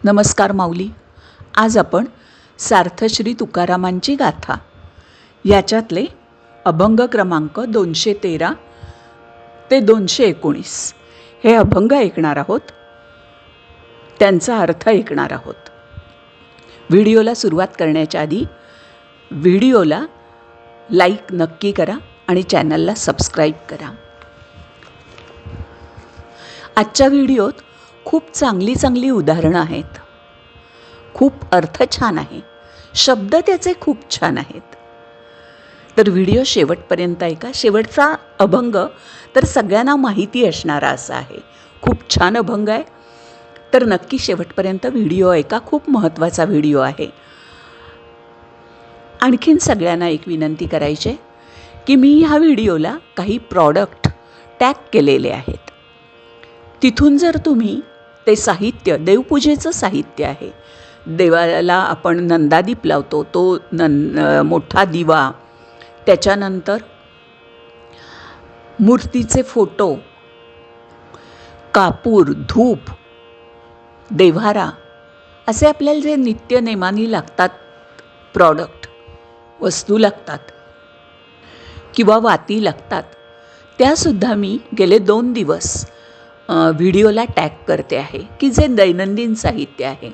नमस्कार माऊली. आज आपण सार्थश्री तुकारामांची गाथा याच्यातले अभंग क्रमांक 213 ते 219 हे अभंग ऐकणार आहोत. त्यांचा अर्थ ऐकणार आहोत. व्हिडिओला सुरुवात करण्याच्या आधी व्हिडिओला लाईक नक्की करा आणि चॅनलला सबस्क्राईब करा. आजच्या व्हिडिओत खूप चांगली उदाहरणं आहेत. खूप अर्थ छान आहे. शब्द त्याचे खूप छान आहेत. तर व्हिडिओ शेवटपर्यंत ऐका. शेवटचा अभंग तर सगळ्यांना माहिती असणारा असा आहे. खूप छान अभंग आहे. तर नक्की शेवटपर्यंत व्हिडिओ ऐका. खूप महत्त्वाचा व्हिडिओ आहे. आणखीन सगळ्यांना एक विनंती करायची आहे की मी ह्या व्हिडिओला काही प्रॉडक्ट टॅग केलेले आहेत. तिथून जर तुम्ही ते साहित्य, देवपूजेचं साहित्य आहे, देवाला आपण नंदादीप लावतो तो मोठा दिवा, त्याच्यानंतर मूर्तीचे फोटो, कापूर, धूप, देव्हारा असे आपल्याला जे नित्यनेमानी लागतात प्रॉडक्ट, वस्तू लागतात किंवा वाती लागतात, त्यासुद्धा मी गेले 2 दिवस व्हिडिओला टॅग करते आहे की जे दैनंदिन साहित्य आहे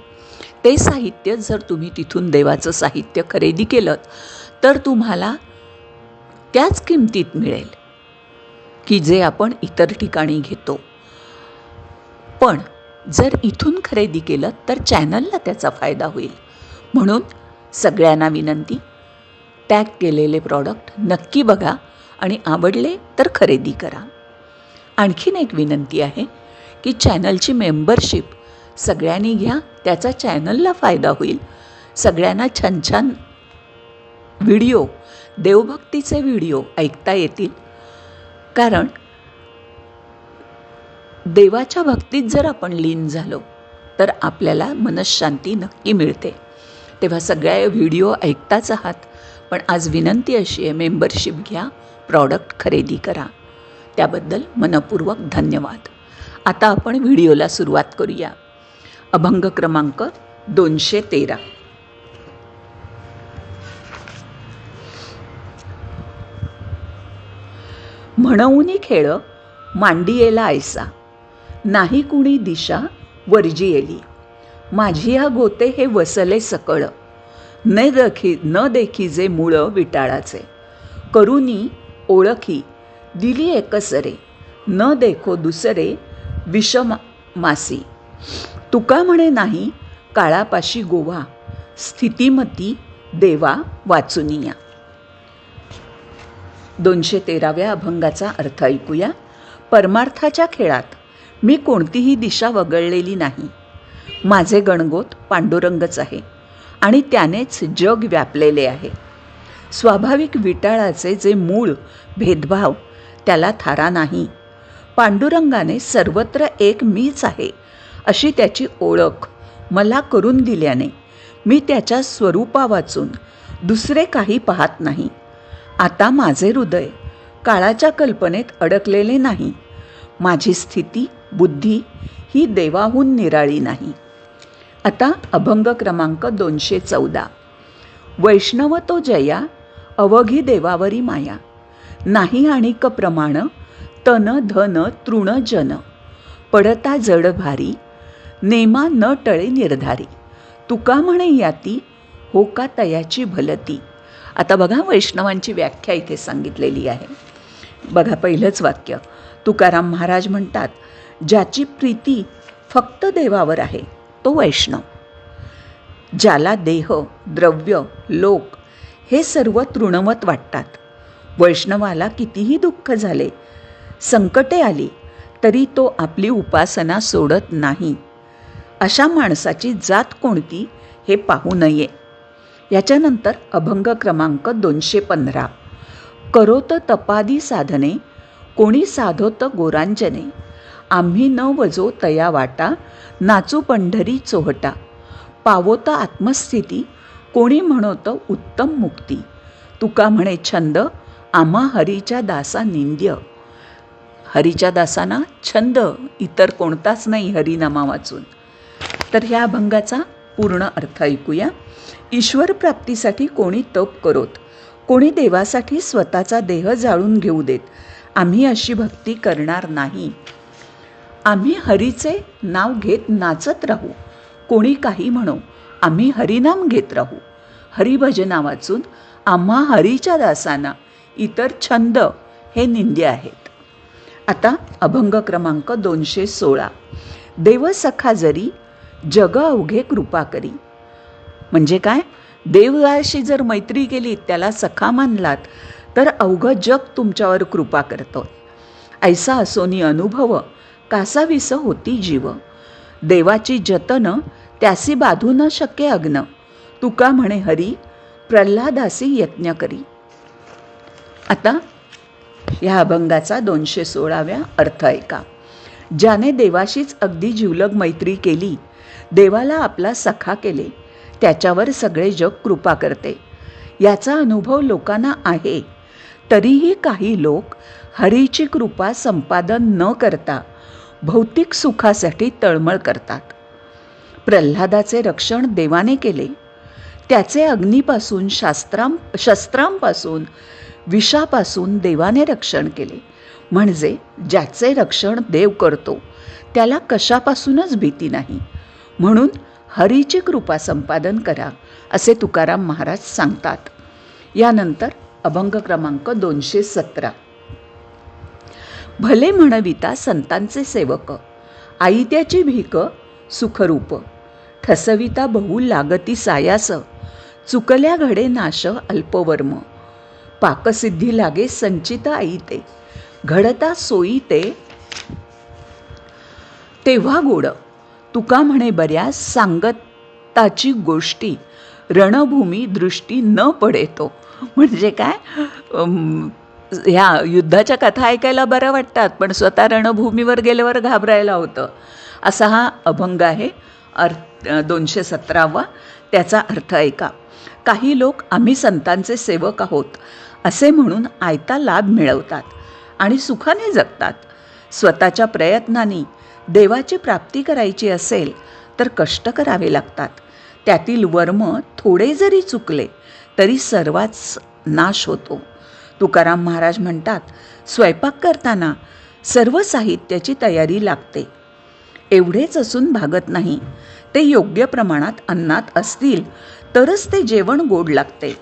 ते साहित्य जर तुम्ही तिथून देवाचं साहित्य खरेदी केलं तर तुम्हाला त्याच किमतीत मिळेल की जे आपण इतर ठिकाणी घेतो. पण जर इथून खरेदी केलं तर चॅनलला त्याचा फायदा होईल. म्हणून सगळ्यांना विनंती, टॅग केलेले प्रॉडक्ट नक्की बघा आणि आवडले तर खरेदी करा. आणखीन एक विनंती आहे की चॅनलची मेंबरशिप सगळ्यांनी घ्या. त्याचा चॅनलला फायदा होईल. सगळ्यांना छान छान व्हिडिओ, देवभक्तीचे व्हिडिओ ऐकता येतील. कारण देवाच्या भक्तीत जर आपण लीन झालो तर आपल्याला मनःशांती नक्की मिळते. तेव्हा सगळ्या व्हिडिओ ऐकताच आहात, पण आज विनंती अशी आहे, मेंबरशिप घ्या, प्रॉडक्ट खरेदी करा. त्याबद्दल मनपूर्वक धन्यवाद. आता आपण व्हिडिओला सुरुवात करूया. अभंग क्रमांक 213. म्हणूनी खेळ मांडियेला ऐसा, नाही कुणी दिशा वर्जियेली. माझी हा गोते हे वसले सकळ, न देखी जे मूळ विटाळाचे. करुनी ओळखी दिली एकसरे, न देखो दुसरे विषमासी. तुका म्हणे नाही काळापाशी गोवा, स्थितिमती देवा वाचुनिया. 213व्या अभंगाचा अर्थ ऐकूया. परमार्थाच्या खेळात मी कोणतीही दिशा वगळलेली नाही. माझे गणगोत पांडुरंगच आहे आणि त्यानेच जग व्यापलेले आहे. स्वाभाविक विटाळाचे जे मूळ भेदभाव त्याला थारा नाही. पांडुरंगाने सर्वत्र एक मीच आहे अशी त्याची ओळख मला करून दिल्याने मी त्याच्या स्वरूपा वाचून दुसरे काही पाहत नाही. आता माझे हृदय काळाच्या कल्पनेत अडकलेले नाही. माझी स्थिती, बुद्धी ही देवाहून निराळी नाही. आता अभंग क्रमांक 214. वैष्णव तो जया, अवघी देवावरी माया. नाही आणिक प्रमाण, तन धन तृण जन. पडता जड भारी, नेमा न टळे निर्धारी. तुका म्हणे याती, हो का तयाची भलती. आता बघा, वैष्णवांची व्याख्या इथे सांगितलेली आहे. बघा, पहिलंच वाक्य. तुकाराम महाराज म्हणतात, ज्याची प्रीती फक्त देवावर आहे तो वैष्णव. ज्याला देह, द्रव्य, लोक हे सर्व तृणवत वाटतात. वैष्णवाला कितीही दुःख झाले, संकटे आली तरी तो आपली उपासना सोडत नाही. अशा माणसाची जात कोणती हे पाहू नये. याच्यानंतर अभंग क्रमांक 215. करोत तपादी साधने, कोणी साधोत गोरांजने. आम्ही न वजो तया वाटा, नाचू पंढरी चोहटा. पावोत आत्मस्थिती, कोणी म्हणोत उत्तम मुक्ती. तुका म्हणे छंद, आम्हा हरीच्या दासा निंद्य. हरीच्या दासांना छंद इतर कोणताच नाही हरिनामा वाचून. तर ह्या अभंगाचा पूर्ण अर्थ ऐकूया. ईश्वर प्राप्तीसाठी कोणी तप करोत, कोणी देवासाठी स्वतःचा देह जाळून घेऊ देत. आम्ही अशी भक्ती करणार नाही. आम्ही हरीचे नाव घेत नाचत राहू. कोणी काही म्हणो, आम्ही हरिनाम घेत राहू. हरिभजना वाचून आम्हा हरीच्या दासांना इतर छंद हे निंदे आहेत. आता अभंग क्रमांक 216. देव सखा जरी जग अवघे कृपा करी. म्हणजे काय? देवाशी जर मैत्री केली, त्याला सखा मानलात, तर अवघं जग तुमच्यावर कृपा करतो. ऐसा असोनी अनुभव कासा विस होती जीव. देवाची जतन त्यासी बाधू न शक्य अग्न. तुका म्हणे हरी प्रल्हादासी यज्ञ करी. आता ह्या अभंगाचा 216व्या अर्थ ऐका. ज्याने देवाशीच अगदी जिवलग मैत्री केली, देवाला आपला सखा केले, त्याच्यावर सगळे जग कृपा करते. याचा अनुभव लोकांना आहे. तरीही काही लोक हरीची कृपा संपादन न करता भौतिक सुखासाठी तळमळ करतात. प्रल्हादाचे रक्षण देवाने केले. त्याचे अग्नीपासून शस्त्रांपासून विषापासून देवाने रक्षण केले. म्हणजे ज्याचे रक्षण देव करतो त्याला कशापासूनच भीती नाही. म्हणून हरीची कृपा संपादन करा असे तुकाराम महाराज सांगतात. यानंतर अभंग क्रमांक 217. भले म्हणविता संतांचे सेवक, आईत्याची भीक सुखरूप. ठसविता बहु लागती सायास, चुकल्या घडे नाश अल्पवर्म. पाकसिद्धी लागे संचित आईते, घडता सोयी ते तेव्हा गोड. तुका म्हणे बऱ्यास सांगताची गोष्टी, रणभूमी दृष्टी न पडेतो. म्हणजे काय? ह्या युद्धाच्या कथा ऐकायला बरं वाटतात, पण स्वतः रणभूमीवर गेल्यावर घाबरायला होतं. असा हा अभंग आहे. 217वा. त्याचा अर्थ ऐका. काही लोक आम्ही संतांचे सेवक आहोत असे म्हणून आयता लाभ मिळवतात आणि सुखाने जगतात. स्वतःच्या प्रयत्नांनी देवाची प्राप्ती करायची असेल तर कष्ट करावे लागतात. त्यातील वर्म थोडे जरी चुकले तरी सर्वांच नाश होतो. तुकाराम महाराज म्हणतात, स्वयंपाक करताना सर्व साहित्याची तयारी लागते. एवढेच असून भागत नाही. ते योग्य प्रमाणात अन्नात असतील तरच ते जेवण गोड लागते.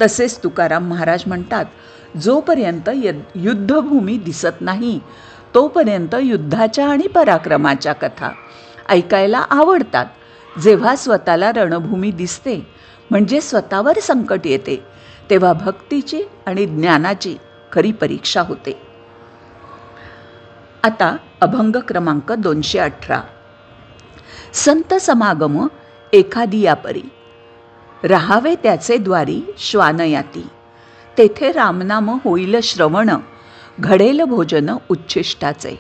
तसेच तुकाराम महाराज म्हणतात, जोपर्यंत युद्धभूमी दिसत नाही तोपर्यंत युद्धाच्या आणि पराक्रमाच्या कथा ऐकायला आवडतात. जेव्हा स्वतःला रणभूमी दिसते, म्हणजे स्वतःवर संकट येते, तेव्हा भक्तीची आणि ज्ञानाची खरी परीक्षा होते. आता अभंग क्रमांक 218. संत समागम एखादी यापरी, राहावे त्याचे द्वारी श्वानयाती. तेथे रामनाम होईल श्रवण, घडेल भोजन उच्छिष्टाचे.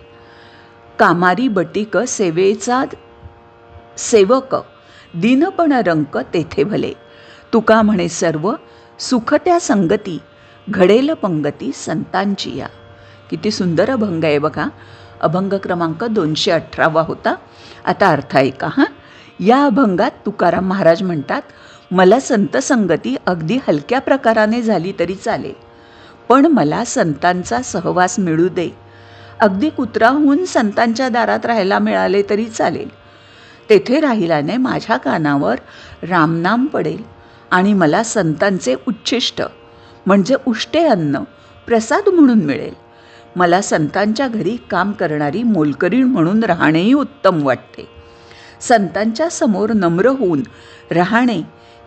कामारी बटीक सेवेचा सेवक, दीनपण रंक तेथे भले. तुका म्हणे सर्व सुख त्या संगती, घडेल पंगती संतांची या. किती सुंदर अभंग आहे बघा. अभंग क्रमांक 218वा होता. आता अर्थ ऐका. या अभंगात तुकाराम महाराज म्हणतात, मला संत संगती अगदी हलक्या प्रकाराने झाली तरी चालेल, पण मला संतांचा सहवास मिळू दे. अगदी कुत्राहून संतांच्या दारात राहायला मिळाले तरी चालेल. तेथे राहिल्याने माझ्या कानावर रामनाम पडेल आणि मला संतांचे उच्छिष्ट म्हणजे उष्टे अन्न प्रसाद म्हणून मिळेल. मला संतांच्या घरी काम करणारी मोलकरीण म्हणून राहणेही उत्तम वाटते. संतांच्या समोर नम्र होऊन राहणे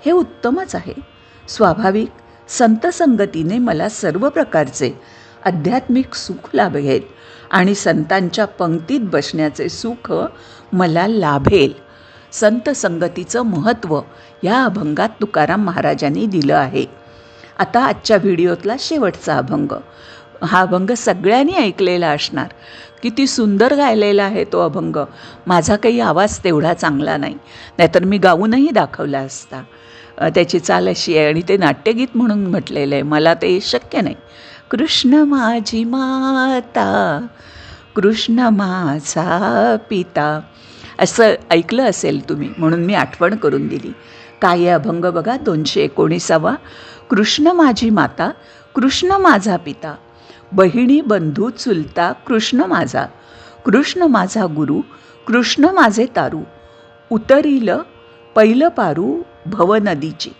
हे उत्तमच आहे. स्वाभाविक संत संगतीने मला सर्व प्रकारचे आध्यात्मिक सुख लाभेल आणि संतांच्या पंक्तीत बसण्याचे सुख मला लाभेल. संत संगतीचं महत्त्व या अभंगात तुकाराम महाराजांनी दिलं आहे. आता आजच्या व्हिडिओतला शेवटचा अभंग. हा अभंग सगळ्यांनी ऐकलेला असणार. किती सुंदर गायलेला आहे तो अभंग. माझा काही आवाज तेवढा चांगला नाही, नाहीतर मी गाऊनही दाखवला असता. त्याची चाल अशी आहे आणि ते नाट्यगीत म्हणून म्हटलेलं आहे. मला ते शक्य नाही. कृष्ण माझी माता, कृष्ण माझा पिता, असं ऐकलं असेल तुम्ही, म्हणून मी आठवण करून दिली. काय आहे अभंग बघा, 219. कृष्ण माझी माता, कृष्ण माझा पिता, बहिणी बंधू चुलता कृष्ण माझा, कृष्ण माझा गुरु, कृष्ण माझे तारू, उतरील पैल पारू भवनदीची,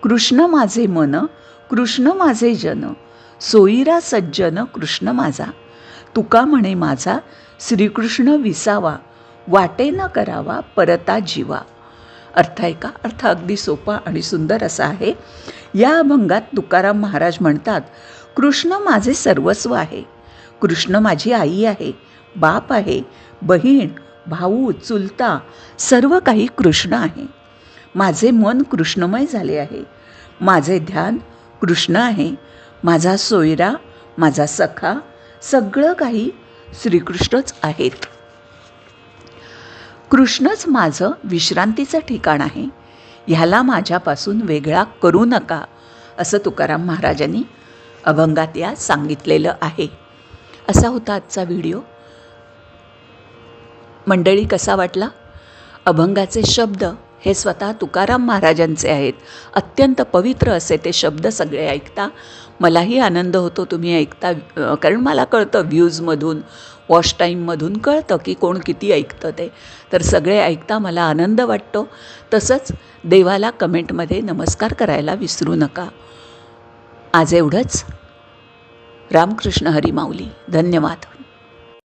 कृष्ण माझे मन, कृष्ण माझे जन, सोयीरा सज्जन कृष्ण माझा, तुका म्हणे माझा श्रीकृष्ण विसावा, वाटे न करावा परता जीवा. अर्थ आहे का? अर्थ अगदी सोपा आणि सुंदर असा आहे. या अभंगात तुकाराम महाराज म्हणतात, कृष्ण माझे सर्वस्व आहे, कृष्ण माझी आई आहे, बाप आहे, बहीण, भाऊ, चुलता सर्व काही कृष्ण आहे. माझे मन कृष्णमय झाले आहे, माझे ध्यान कृष्ण आहे, माझा सोयरा, माझा सखा सगळं काही श्रीकृष्णच आहेत. कृष्णच माझं विश्रांतीचं ठिकाण आहे, ह्याला माझ्यापासून वेगळा करू नका, असं तुकाराम महाराजांनी अभंगात या सांगितलेलं आहे. असा होता आजचा व्हिडिओ. मंडळी, कसा वाटला? अभंगाचे शब्द हे स्वतः तुकाराम महाराजांचे आहेत. अत्यंत पवित्र असे ते शब्द सगळे ऐकता. मलाही आनंद होतो तुम्ही ऐकता, कारण मला कळतं व्ह्यूजमधून, वॉच टाईममधून कळतं की कोण किती ऐकतं ते. तर सगळे ऐकता मला आनंद वाटतो. तसंच देवाला कमेंटमध्ये नमस्कार करायला विसरू नका. आज एवढंच. रामकृष्ण हरी माऊली. धन्यवाद.